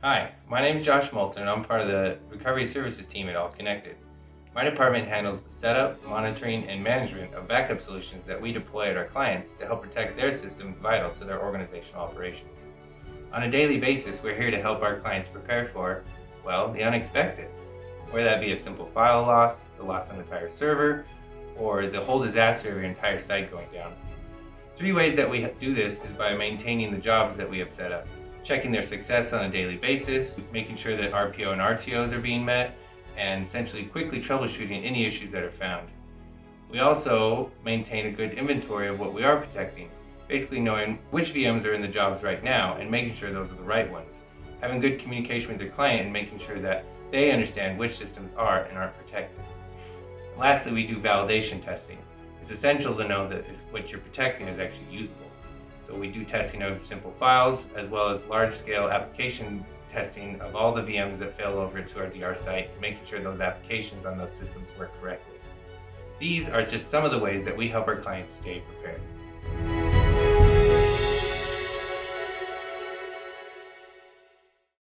Hi, my name is Josh Moulton and I'm part of the Recovery Services team at AllConnected. My department handles the setup, monitoring, and management of backup solutions that we deploy at our clients to help protect their systems vital to their organizational operations. On a daily basis, we're here to help our clients prepare for, well, the unexpected, whether that be a simple file loss, the loss of an entire server, or the whole disaster of your entire site going down. 3 ways that we do this is by maintaining the jobs that we have set up, checking their success on a daily basis, making sure that RPO and RTOs are being met, and essentially quickly troubleshooting any issues that are found. We also maintain a good inventory of what we are protecting, basically knowing which VMs are in the jobs right now and making sure those are the right ones. Having good communication with their client and making sure that they understand which systems are and aren't protected. Lastly, we do validation testing. It's essential to know that what you're protecting is actually usable. So we do testing of simple files as well as large-scale application testing of all the VMs that fail over to our DRaaS site, making sure those applications on those systems work correctly. These are just some of the ways that we help our clients stay prepared.